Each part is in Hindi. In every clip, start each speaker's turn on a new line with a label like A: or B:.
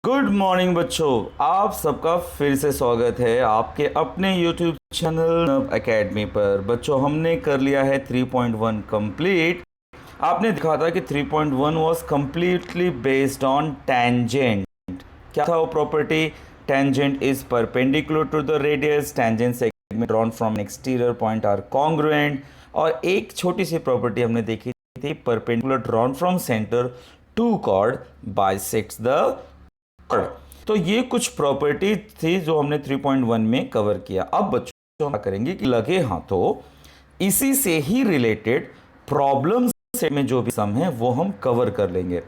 A: गुड मॉर्निंग बच्चों, आप सबका फिर से स्वागत है आपके अपने YouTube चैनल एकेडमी पर। बच्चों, हमने कर लिया है 3.1 कंप्लीट। आपने देखा था कि 3.1 was completely based on tangent. क्या था वो property? Tangent is perpendicular to the radius, tangent segment drawn from exterior point are congruent. और एक छोटी सी प्रॉपर्टी हमने देखी थी, perpendicular drawn from centre to chord bisects the. तो ये कुछ प्रॉपर्टी थी जो हमने 3.1 में कवर किया। अब बच्चों क्या करेंगे कि लगे हाथों इसी से ही रिलेटेड प्रॉब्लम सेट में जो भी सम है वो हम कवर कर लेंगे।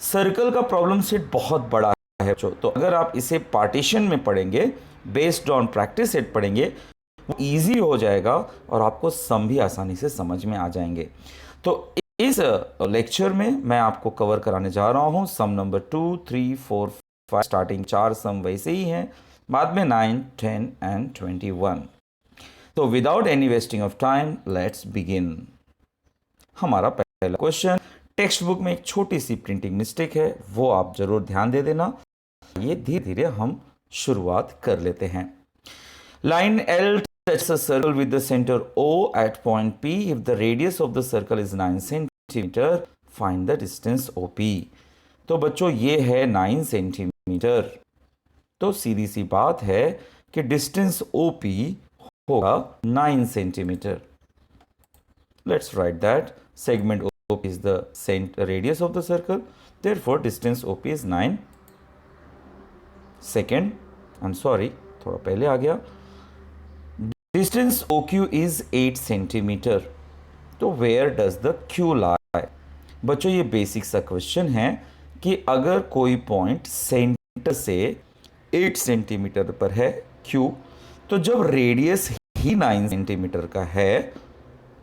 A: सर्कल का प्रॉब्लम सेट बहुत बड़ा है बच्चों, तो अगर आप इसे पार्टीशन में पढ़ेंगे, बेस्ड ऑन प्रैक्टिस सेट पढ़ेंगे, वो ईजी हो जाएगा और आपको सम भी आसानी से समझ में आ जाएंगे। तो इस लेक्चर में मैं आपको कवर कराने जा रहा हूं सम नंबर 2, 3, 4, 5। स्टार्टिंग 4 सम वैसे ही हैं, बाद में 9, 10 एंड 21। तो without any wasting of time let's begin. हमारा पहला क्वेश्चन, टेक्स्ट बुक में एक छोटी सी प्रिंटिंग मिस्टेक है, वो आप जरूर ध्यान दे देना। ये धीरे धीरे हम शुरुआत कर लेते हैं। Line L touches a circle with the center O at point P. If the radius of the circle is 9 centimeter, find the distance OP. तो बच्चों ये है 9 सेंटीमीटर। तो सीधी सी बात है कि डिस्टेंस OP होगा 9 centimetre. Let's write that segment OP is the radius of the circle. Therefore, distance OP is 9 second. I'm sorry, थोड़ा पहले आ गया। Distance OQ is 8 centimetre. तो वेयर डज द Q लाई? बच्चों ये बेसिक सा क्वेश्चन है कि अगर कोई पॉइंट सेंटर से 8 सेंटीमीटर पर है Q, तो जब रेडियस ही 9 सेंटीमीटर का है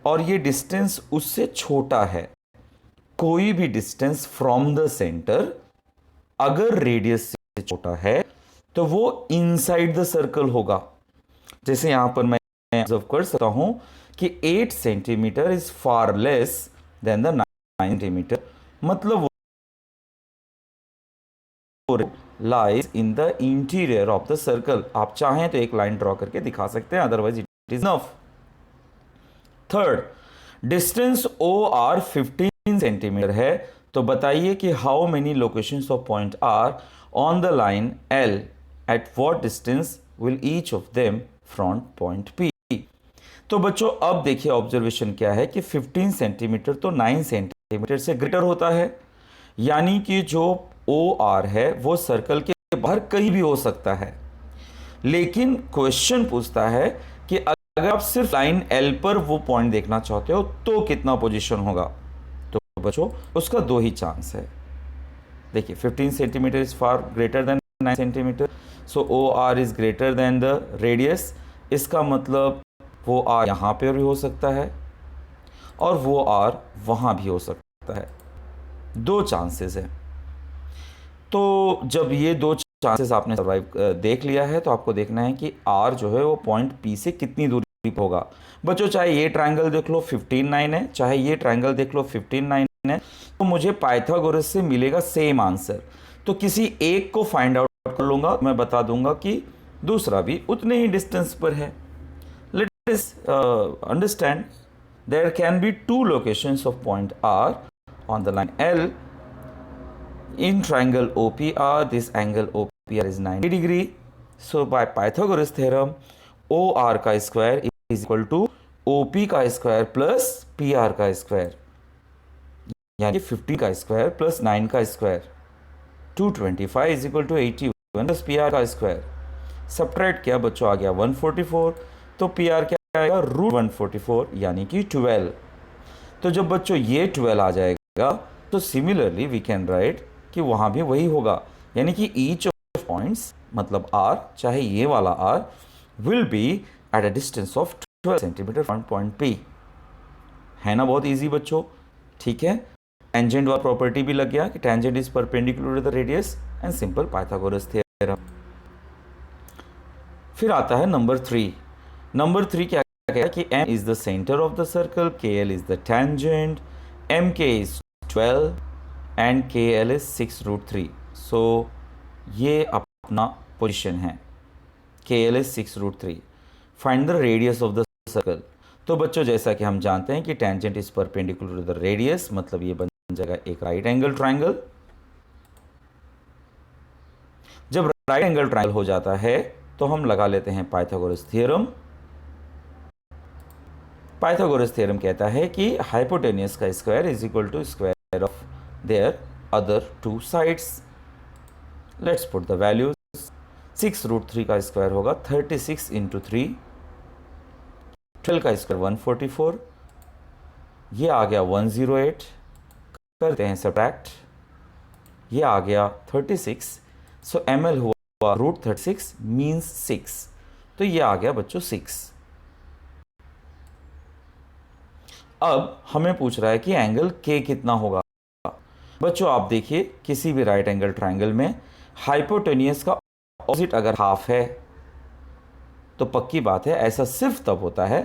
A: और ये डिस्टेंस उससे छोटा है, कोई भी डिस्टेंस फ्रॉम द सेंटर अगर रेडियस से छोटा है तो वो इनसाइड द सर्कल होगा। जैसे यहां पर मैं ऑब्जर्व कर सकता हूं कि 8 centimetre is far less than the 9 centimetre, मतलब lies in the interior of the circle. आप चाहें तो एक लाइन ड्रॉ करके दिखा सकते हैं, otherwise it is enough. Third, distance OR 15 centimetre है, तो बताइए कि how many locations of point are on the line L, at what distance will each of them from point P। तो बच्चों अब देखिए ऑब्जर्वेशन क्या है कि 15 सेंटीमीटर तो 9 सेंटीमीटर से ग्रेटर होता है, यानी कि जो OR है वो सर्कल के बाहर कहीं भी हो सकता है। लेकिन क्वेश्चन पूछता है कि अगर आप सिर्फ लाइन L पर वो पॉइंट देखना चाहते हो तो कितना पोजीशन होगा। तो बच्चों उसका दो ही चांस है। देखिए 15 centimetre is far greater than 9 centimetre, so OR is greater than the radius. इसका मतलब वो R यहाँ पे भी हो सकता है और वो R वहाँ भी हो सकता है। दो चांसेस है। तो जब ये दो चांसेस आपने सर्वाइव देख लिया है तो आपको देखना है कि R जो है वो पॉइंट P से कितनी दूरी पर होगा। बच्चों चाहे ये ट्रायंगल देख लो 15, 9 है, चाहे ये ट्रायंगल देख लो 15, 9 है, तो मुझे पाइथागोरस से मिलेगा सेम आंसर। तो किसी एक को फाइंड आउट कर लूँगा, मैं बता दूंगा कि दूसरा भी उतने ही डिस्टेंस पर है। Understand, there can be two locations of point R on the line L in triangle OPR. This angle OPR is 90 degree. So by Pythagoras theorem, OR का square is equal to OP का स्क्वायर प्लस PR का स्क्वायर, यानी 50 का स्क्वायर प्लस 9 का square. 225 is equal to 81 plus PR का स्क्वायर। सब्ट्रैक्ट किया बच्चों, आ गया 144, तो PR क्या आएगा? √144 यानी कि 12। तो जब बच्चों ये 12 आ जाएगा तो सिमिलरली वी कैन राइट कि वहां भी वही होगा, यानी कि ईच ऑफ पॉइंट्स मतलब R, चाहे ये वाला R, will B at a distance of 12 centimetre from point P। है ना बहुत इजी बच्चों? ठीक है, टेंजेंट वाला प्रॉपर्टी भी लग गया कि tangent is perpendicular to the radius and simple Pythagoras theorem. फिर आता है नंबर 3। नंबर 3 क्या कहता है कि M is the center of the circle, KL is the tangent, MK is 12 and KL is 6√3. So ये अपना पोजीशन है, KL is 6√3। Find the radius of the circle. तो बच्चों जैसा कि हम जानते हैं कि tangent is perpendicular to the radius, मतलब ये बन जाएगा एक राइट एंगल ट्राइंगल। जब राइट एंगल ट्राइंगल हो जाता है तो हम लगा लेते हैं पाइथागोरस थ्योरम। पाइथागोरस थ्योरम कहता है कि हाइपोटेन्यूस का square is equal to square of their other two sides. Let's put the values. 6√3 का स्क्वायर होगा 36 इंटू 3, 12 का स्क्वायर 144, ये आ गया 108, करते हैं सब्ट्रैक्ट, ये आ गया 36, सो ml हुआ √36 मीन्स 6, तो ये आ गया बच्चों 6। अब हमें पूछ रहा है कि एंगल K कितना होगा। बच्चों आप देखिए, किसी भी राइट एंगल ट्राइंगल में हाइपोटेन्यूस का ऑपोजिट अगर हाफ है तो पक्की बात है ऐसा सिर्फ तब होता है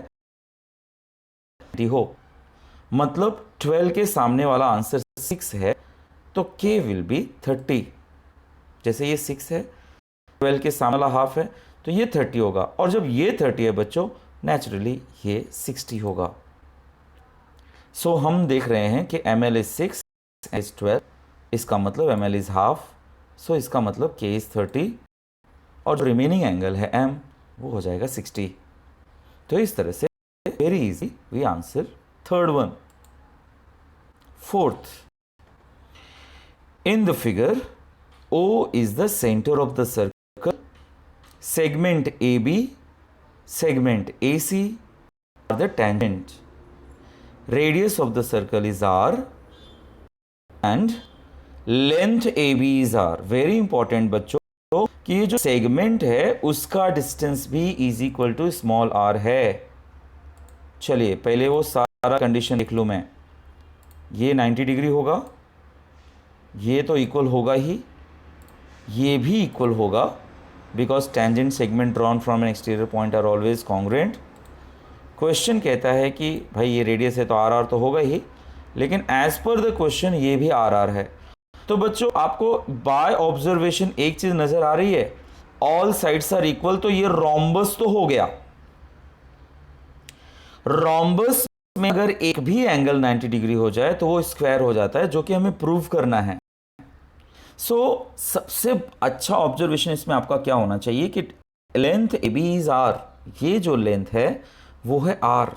A: हो, मतलब 12 के सामने वाला आंसर 6 है तो K विल बी 30। जैसे ये 6 है, 12 के सामने वाला हाफ है तो ये 30 होगा, और जब ये 30 है बच्चों नेचुरली ये 60 होगा। सो हम देख रहे हैं कि ml इज 6 इज 12, इसका मतलब ml इज हाफ, सो इसका मतलब K इज 30, और जो रिमेनिंग एंगल है M वो हो जाएगा 60। तो इस तरह से very easy we answer third one. Fourth, in the figure O is the center of the circle, segment AB, segment AC are the tangent, radius of the circle is R and length AB is R। Very important बच्चों कि ये जो सेगमेंट है उसका डिस्टेंस भी is equal to small r है। चलिए पहले वो सारा कंडीशन लिख लूँ मैं। ये 90 डिग्री होगा, ये तो इक्वल होगा ही, ये भी इक्वल होगा because tangent segment drawn from an exterior point are always congruent. Question कहता है कि भाई ये रेडियस है तो आर आर तो होगा ही, लेकिन एज पर द क्वेश्चन ये भी आर आर है। तो बच्चों आपको बाय ऑब्जर्वेशन एक चीज नजर आ रही है, ऑल साइड्स आर इक्वल, तो ये रोम्बस तो हो गया। रोम्बस में अगर एक भी एंगल 90 डिग्री हो जाए तो वो स्क्वायर हो जाता है, जो कि हमें प्रूव करना है। सबसे अच्छा ऑब्जर्वेशन इसमें आपका क्या होना चाहिए कि length A B is R, ये जो लेंथ है वो है आर।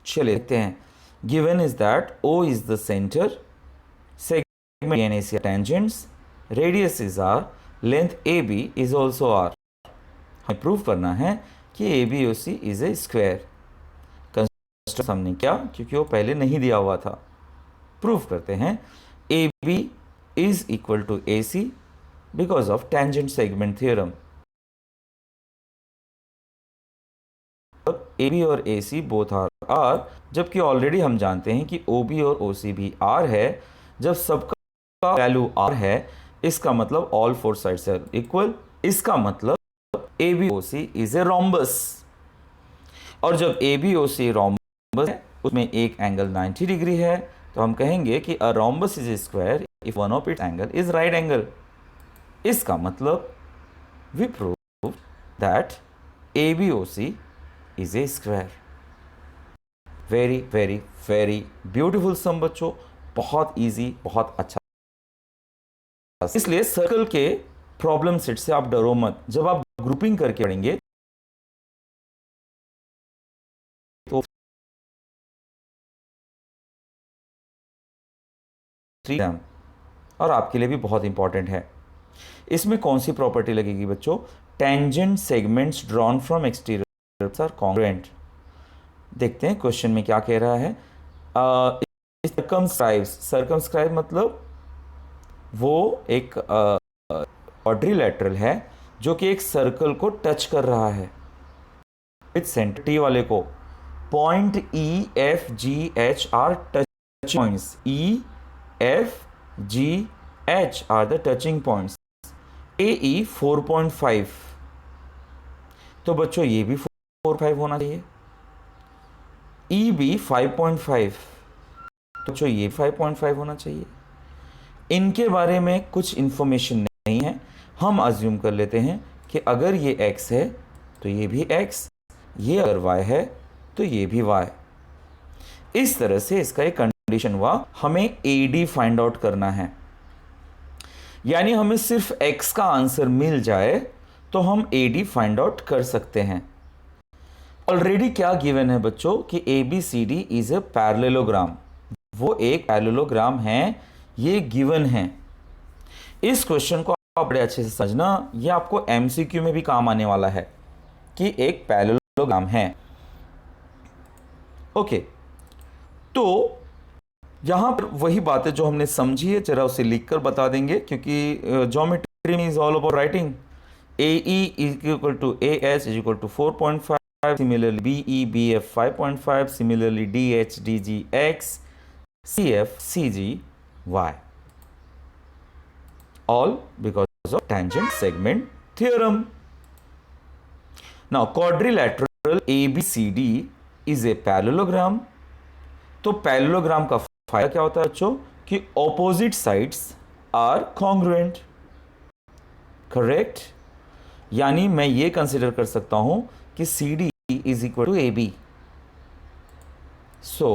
A: चलिए देखते हैं। Given is that O is the centre, segment and AC are tangents, radius is R, length AB is also R। हमें प्रूव करना है कि ABOC is a square। Construct हमने क्या, क्योंकि वो पहले नहीं दिया हुआ था। प्रूव करते हैं AB is equal to AC because of tangent segment theorem। AB और AC both are R, जबकि ऑलरेडी हम जानते हैं कि OB और OC भी R है। जब सबका वैल्यू R है इसका मतलब all four sides are equal, इसका मतलब ABOC इज ए रोम्बस। और जब ABOC रोम्बस है उसमें एक एंगल 90 डिग्री है, तो हम कहेंगे कि a rhombus is a square if one of its angle is right angle. इसका मतलब we prove that ABOC is a square. Very very very beautiful sum बच्चों, बहुत इजी, बहुत अच्छा। इसलिए सर्कल के प्रॉब्लम सेट से आप डरो मत। जब आप ग्रुपिंग करके पढ़ेंगे तो 3 और आपके लिए भी बहुत इंपॉर्टेंट है। इसमें कौन सी प्रॉपर्टी लगेगी बच्चों? Tangent segments drawn from exterior are congruent. देखते हैं क्वेश्चन में क्या कह रहा है। सर्कमस्क्राइब मतलब वो एक क्वाड्रिलेटरल है जो कि एक सर्कल को टच कर रहा है विथ सेंटर टी वाले को। Point E F G H are touch points, E F G H are the touching points. A E 4.5, तो बच्चों ये भी 4.5 होना चाहिए। ई बी 5.5, तो बच्चों ये 5.5 होना चाहिए। इनके बारे में कुछ इंफॉर्मेशन नहीं नहीं है, हम अज्यूम कर लेते हैं कि अगर ये x है तो ये भी x, ये अगर y है तो ये भी y। इस तरह से इसका एक कंडीशन हुआ, हमें AD फाइंड आउट करना है, यानी हमें सिर्फ x का आंसर मिल जाए तो हम AD फाइंड आउट कर सकते हैं। ऑलरेडी क्या गिवन है बच्चों कि ABCD इज ए पैरेललोग्राम, वो एक पैरेललोग्राम है, ये गिवन है। इस क्वेश्चन को आप बड़े अच्छे से समझना, ये आपको MCQ में भी काम आने वाला है कि एक पैरेललोग्राम है। ओके, तो यहां पर वही बातें जो हमने समझी है जरा उसे लिखकर बता देंगे, क्योंकि ज्योमेट्री में is all about writing. AE is equal to AH is equal to 4.5, similarly BE BF 5.5, similarly DH DG X, CF CG Y, all because of tangent segment theorem. Now quadrilateral ABCD is a parallelogram। तो पैरेललोग्राम का फायदा क्या होता है बच्चों कि opposite sides are congruent, correct. यानी मैं ये कंसीडर कर सकता हूं कि CD is equal to AB, so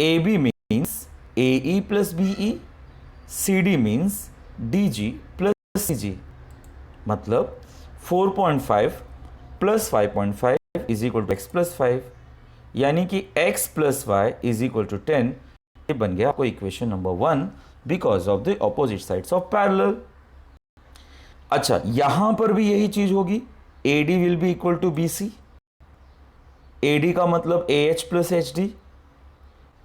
A: AB means AE plus BE, CD means DG plus CG, मतलब 4.5 plus 5.5 is equal to x plus 5, यानी कि x plus y is equal to 10। ये बन गया आपको equation number 1 because of the opposite sides of parallel. अच्छा, यहां पर भी यही चीज होगी, AD will be equal to BC, AD का मतलब AH plus HD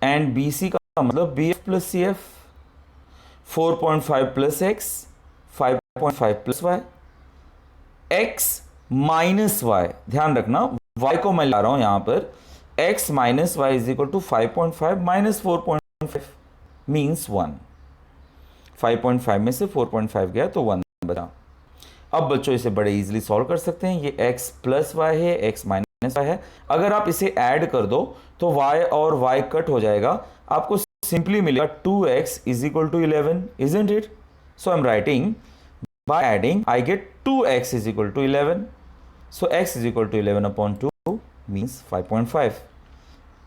A: and BC का मतलब BF plus CF। 4.5 plus x, 5.5 plus y, x minus y, ध्यान रखना y को मैं ला रहा हूं यहां पर, x minus y is equal to 5.5 minus 4.5 means 1। 5.5 में से 4.5 गया तो 1 बचा। अब बच्चों इसे बड़े इजीली सॉल्व कर सकते हैं, ये x प्लस वाई है, x माइनस वाई है, अगर आप इसे ऐड कर दो तो y और y कट हो जाएगा, आपको सिंपली मिलेगा 2x is equal to 11, isn't it? So I am writing by adding I get 2x is equal to 11, so x is equal to 11 upon 2 means 5.5।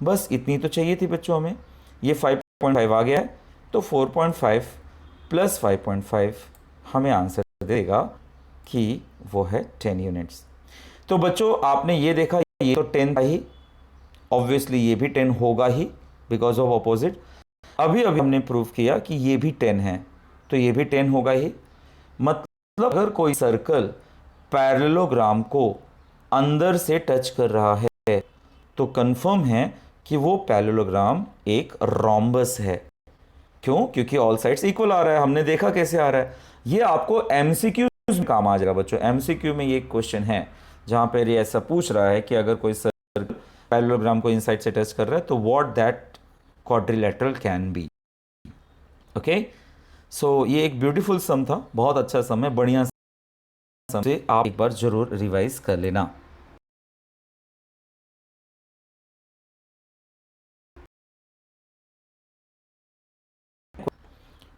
A: बस इतनी तो चाहिए थी बच्चों हमें, ये 5.5 आ गया है, तो 4.5 प्लस 5.5 हमें आंसर देगा कि वो है 10 यूनिट्स। तो बच्चों आपने ये देखा, ये तो 10 था ही, ऑब्वियसली ये भी 10 होगा ही बिकॉज ऑफ अपोजिट। अभी हमने प्रूव किया कि ये भी 10 है तो ये भी 10 होगा ही। मतलब अगर कोई सर्कल पैरेललोग्राम को अंदर से टच कर रहा है तो कंफर्म है कि वो पैरेललोग्राम एक रोम्बस है। क्यों? क्योंकि ऑल साइड्स इक्वल आ रहा है, हमने देखा कैसे आ रहा है। ये आपको MCQ में काम आ जाएगा बच्चों। MCQ में ये क्वेश्चन है जहां पर ये ऐसा पूछ रहा है कि अगर कोई सर्कल पैरेललोग्राम को इनसाइड से टच कर रहा है तो what that quadrilateral can be. Okay, so ये एक ब्यूटीफुल सम था, बहुत अच्छा सम है, बढ़िया सम से आप एक बार जरूर रिवाइज कर लेना।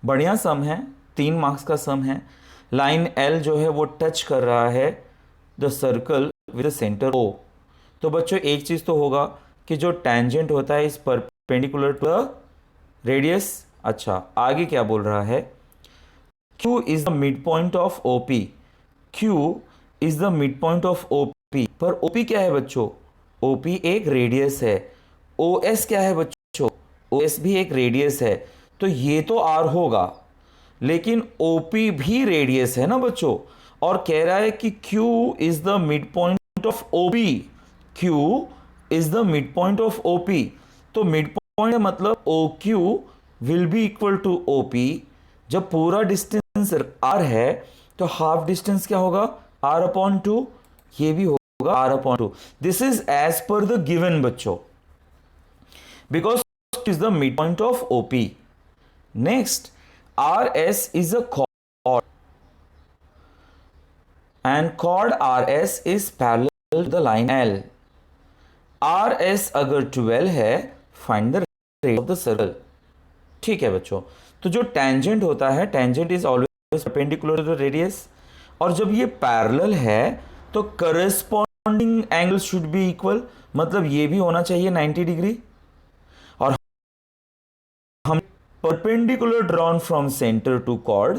A: बढ़िया सम है, 3 मार्क्स का सम है। लाइन L जो है वो टच कर रहा है the circle with centre O। तो बच्चों एक चीज तो होगा कि जो टेंजेंट होता है इस परपेंडिकुलर टू द रेडियस। अच्छा, आगे क्या बोल रहा है? Q is the mid point of OP, Q is the mid point of OP। पर OP क्या है बच्चों? OP एक रेडियस है। OS क्या है बच्चों? OS भी एक रेडियस है। तो ये तो R होगा, लेकिन OP भी रेडियस है ना बच्चों, और कह रहा है कि Q is the mid point of OP, Q is the mid point of OP। तो मिड पॉइंट मतलब OQ will be equal to OP। जब पूरा डिस्टेंस R है तो हाफ डिस्टेंस क्या होगा? R अपॉन 2, ये भी होगा R upon 2। This is as per the given बच्चों, because it is the mid point of OP। Next, RS is a chord and chord RS is parallel to the line L. RS अगर 12 है, find the radius of the circle। ठीक है बच्चों, तो जो tangent होता है, tangent is always perpendicular to the radius, और जब ये पैरेलल है तो corresponding angle should be equal, मतलब ये भी होना चाहिए 90 डिग्री। और हम perpendicular drawn from centre to chord,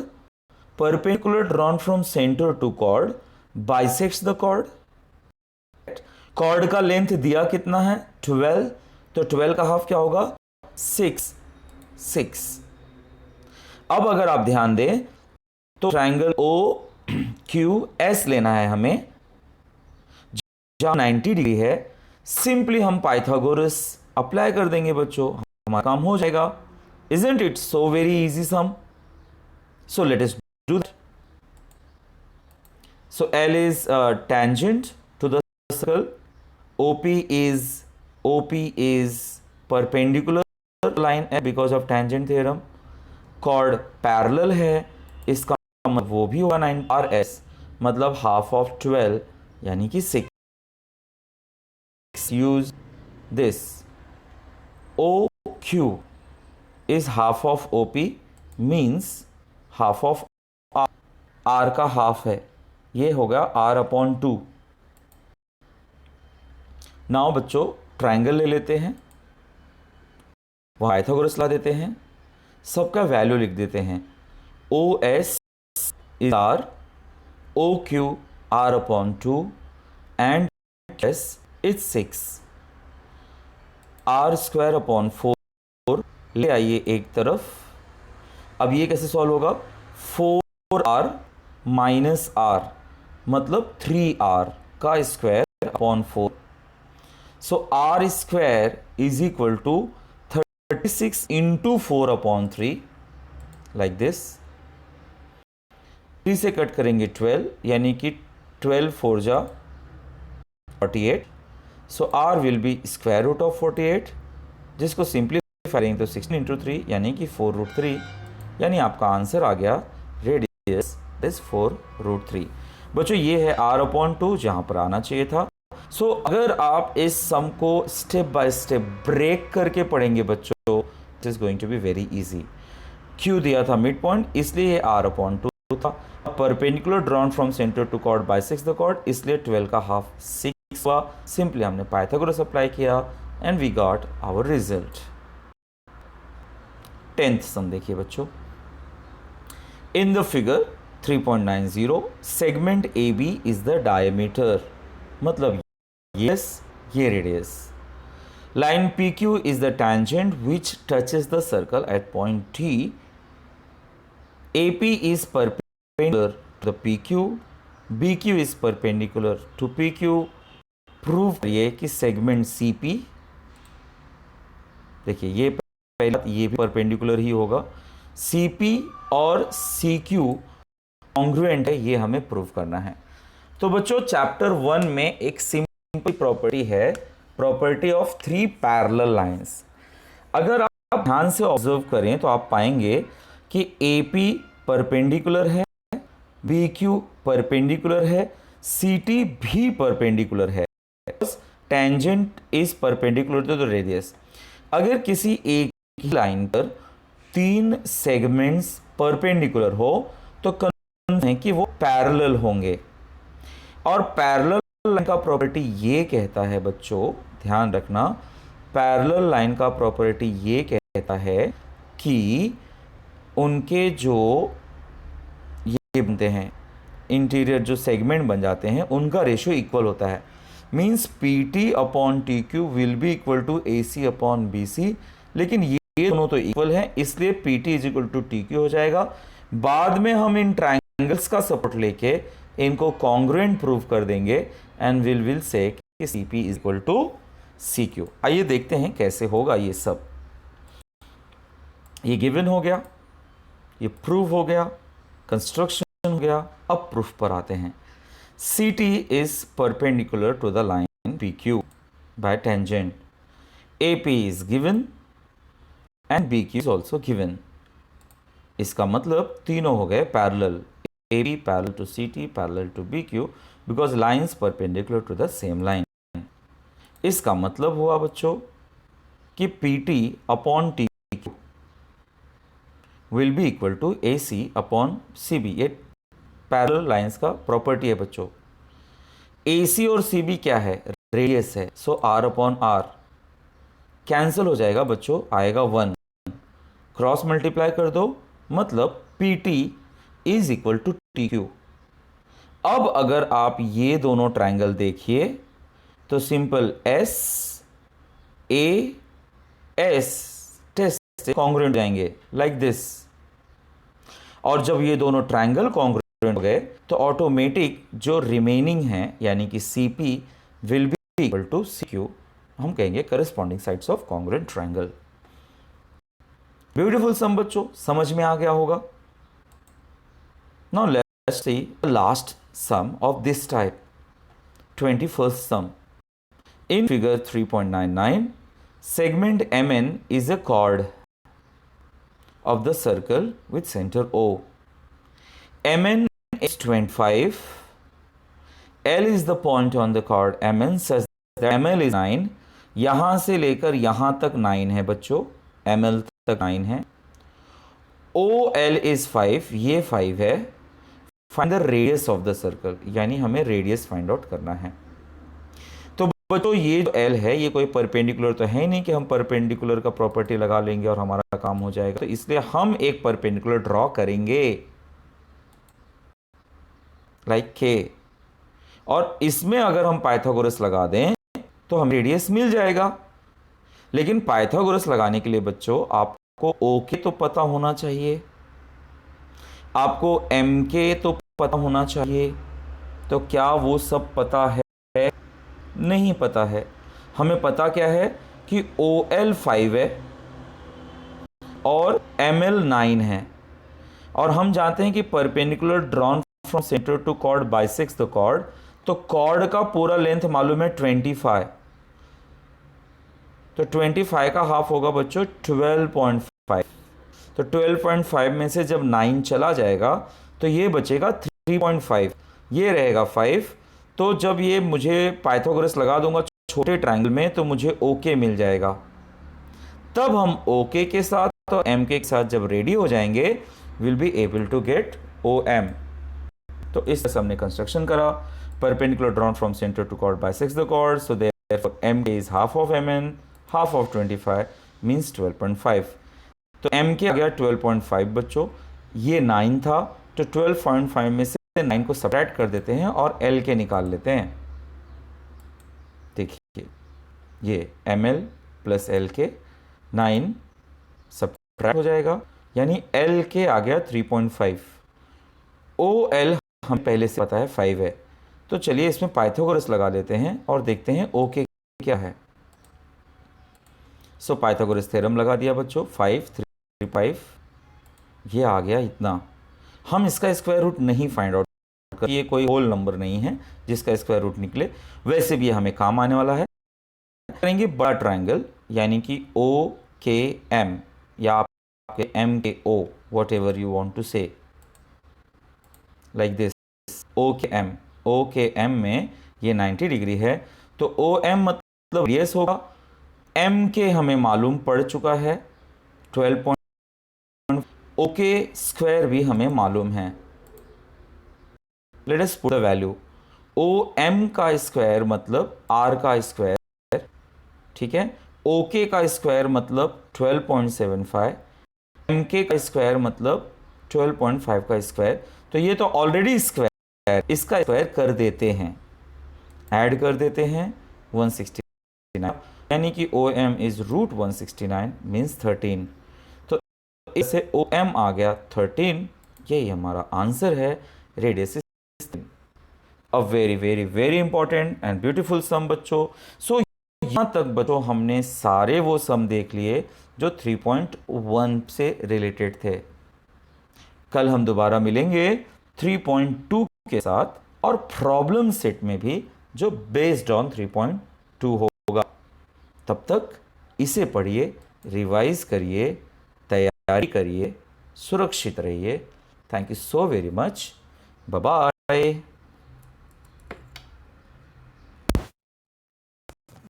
A: perpendicular drawn from centre to chord bisects the chord. Chord का लेंथ दिया कितना है 12, तो 12 का हाफ क्या होगा 6। अब अगर आप ध्यान दें तो ट्रायंगल ओ क्यू एस लेना है हमें, जहां 90 डिग्री है। सिंपली हम पाइथागोरस अप्लाई कर देंगे बच्चों, हमारा काम हो जाएगा। Isn't it so very easy sum? So let us do that. So L is tangent to the circle, OP is perpendicular line है because of tangent theorem, chord parallel है, इसका मतलब वो भी होगा 9 RS, मतलब half of 12 यानी कि 6। Use this OQ is half of OP means half of R, R का हाफ है, ये होगा R/2। नाउ बच्चों ट्रायंगल ले लेते हैं, वह पाइथागोरस ला देते हैं, सबका वैल्यू लिख देते हैं। OS is R, OQ R/2 and S is 6। R²/4 ले आइए एक तरफ। अब ये कैसे सॉल्व होगा, 4R माइनस R मतलब 3R का square upon 4। So R square is equal to 36 into 4/3 like this. 3 से कट करेंगे 12 यानी कि 12 4 जा 48। So R will be square root of 48, जिसको सिंपली करेंगे तो 16 इंटू 3 यानी कि 4√3, यानी आपका आंसर आ गया रेडियस इज 4√3। बच्चों ये है R/2 जहां पर आना चाहिए था। सो अगर आप इस सम को स्टेप बाय स्टेप ब्रेक करके पढ़ेंगे बच्चों, it is going to be very easy. Q दिया था मिड पॉइंट, इसलिए R/2 था। Perpendicular drawn from centre to chord bisects the chord, इसलिए 12 का हाफ 6 हुआ। सिंपली हमने पाइथागोरस अप्लाई किया and we got our result. 10th sum देखिए बच्चों, in the figure 3.90 segment AB is the diameter, मतलब ये radius. Line PQ is the tangent which touches the circle at point T. AP is perpendicular to the PQ, BQ is perpendicular to PQ। Prove करिए कि सेगमेंट CP, देखिए ये पहला, ये भी परपेंडिकुलर ही होगा। CP और CQ कॉन्ग्रुएंट है, ये हमें प्रूव करना है। तो बच्चों चैप्टर 1 में एक सिंपल प्रॉपर्टी है, प्रॉपर्टी ऑफ 3 पैरेलल लाइंस। अगर आप ध्यान से ऑब्जर्व करें तो आप पाएंगे कि AP परपेंडिकुलर है, BQ परपेंडिकुलर है, CT भी परपेंडिकुलर है। Tangent is perpendicular to the radius. अगर किसी एक ही लाइन पर 3 सेगमेंट्स परपेंडिकुलर हो तो कन्फर्म है कि वो पैरेलल होंगे। और पैरेलल लाइन का प्रॉपर्टी ये कहता है बच्चों, ध्यान रखना, पैरेलल लाइन का प्रॉपर्टी ये कहता है कि उनके जो ये बनते हैं इंटीरियर जो सेगमेंट बन जाते हैं उनका रेशियो इक्वल होता है। Means PT/TQ will be equal to AC/BC, लेकिन ये दोनों तो इक्वल हैं, इसलिए PT = TQ हो जाएगा। बाद में हम इन ट्राइंगल्स का सपोर्ट लेके इनको कॉन्ग्रुएंट प्रूव कर देंगे एंड विल से कि CP = CQ। आइए देखते हैं कैसे होगा ये सब। ये गिवन हो गया, ये प्रूव हो गया, कंस्ट्रक्शन हो गया। अब प्रूफ पर आते हैं। CT is perpendicular to the line PQ by tangent. AP is given and BQ is also given. इसका मतलब तीनों हो गए parallel, AB parallel to CT parallel to BQ because lines perpendicular to the same line. इसका मतलब हुआ बच्चों कि PT/TQ will be equal to A C upon C B. ये पैरेलल लाइंस का प्रॉपर्टी है बच्चों। ए सी और सी बी क्या है? रेडियस है। सो आर अपॉन आर कैंसिल हो जाएगा बच्चों, आएगा 1। क्रॉस मल्टीप्लाई कर दो, मतलब P T is equal to T Q. अब अगर आप ये दोनों ट्रायंगल देखिए तो simple S A S test congruent जाएंगे लाइक दिस। और जब ये दोनों ट्रायंगल कॉन्ग्रुएंट हो गए तो ऑटोमेटिक जो रिमेनिंग है यानी कि C P will be equal to C Q. हम कहेंगे corresponding sides of congruent triangle. Beautiful sum बच्चों, समझ में आ गया होगा। Now let's see the last sum of this type, 21st sum. In figure 3.99, segment MN is a chord of the circle with center O. MN is 25. L is the point on the chord MN such that ML is 9. यहाँ से लेकर यहाँ तक 9 है बच्चों, ML तक 9 है। OL is 5, ये 5 है। Find the radius of the circle, यानी हमें रेडियस फाइंड आउट करना है। तो बच्चों ये जो एल है ये कोई परपेंडिकुलर तो है ही नहीं कि हम परपेंडिकुलर का प्रॉपर्टी लगा लेंगे और हमारा काम हो जाएगा। तो इसलिए हम एक परपेंडिकुलर ड्रॉ करेंगे लाइक के, और इसमें अगर हम पाइथागोरस लगा दें तो हम रेडियस मिल जाएगा। लेकिन पाइथागोरस लगाने के लिए बच्चों आपको ओ के तो पता होना चाहिए, आपको एम के तो पता होना चाहिए। तो क्या वो सब पता है? नहीं पता है। हमें पता क्या है कि OL 5 है और ML 9 है, और हम जानते हैं कि perpendicular drawn from centre to chord bisects the chord. तो कॉर्ड का पूरा लेंथ मालूम है 25, तो 25 का हाफ होगा बच्चों 12.5। तो 12.5 में से जब 9 चला जाएगा तो ये बचेगा 3.5, ये रहेगा 5। तो जब ये मुझे पाइथागोरस लगा दूंगा छोटे ट्रायंगल में तो मुझे ओके मिल जाएगा। तब हम ओके के साथ और एम के साथ जब रेडी हो जाएंगे will be able to get O M. तो इस तरह से हमने कंस्ट्रक्शन करा। Perpendicular drawn from centre to chord bisects the chord, so therefore M K is half of M N, half of 25 means 12.5। तो m के आ गया 12.5 बच्चों, ये 9 था। तो 12.5 में से 9 को सब्ट्रैक्ट कर देते हैं और l के निकाल लेते हैं। देखिए ये ml प्लस l के 9 सब्ट्रैक्ट हो जाएगा, यानी l के आ गया 3.5। OL हम पहले से पता है 5 है। तो चलिए इसमें पाइथागोरस लगा लेते हैं और देखते हैं OK क्या है। सो पाइथागोरस थ्योरम लगा दिया बच्चों, 5 3 5, ये आ गया इतना। हम इसका स्क्वायर रूट नहीं फाइंड आउट कर, ये कोई होल नंबर नहीं है जिसका स्क्वायर रूट निकले, वैसे भी हमें काम आने वाला है। करेंगे बड़ा ट्रायंगल यानी कि OKM या आपके MKO, whatever you want to say, like this OKM में ये 90 डिग्री है। तो OM मतलब रेडियस होगा, MK हमें मालूम पड़ चुका है 12. ओके स्क्वायर भी हमें मालूम है। Let us put the value. OM का स्क्वायर मतलब R का स्क्वायर, ठीक है। OK का स्क्वायर मतलब 12.75, MK का स्क्वायर मतलब 12.5 का स्क्वायर। तो ये तो ऑलरेडी स्क्वायर, इसका स्क्वायर कर देते हैं, ऐड कर देते हैं 169, यानी कि OM इज रूट 169 मीन्स 13। तो इससे OM आ गया 13, यही हमारा आंसर है। Radius a very very very important and beautiful sum बच्चों। सो यहाँ तक बच्चों हमने सारे वो सम देख लिए जो 3.1 से रिलेटेड थे। कल हम दोबारा मिलेंगे 3.2 के साथ और प्रॉब्लम सेट में भी जो बेस्ड ऑन 3.2 होगा। तब तक इसे पढ़िए, रिवाइज करिए, तैयारी करिए, सुरक्षित रहिए। Thank you so very much. Bye bye.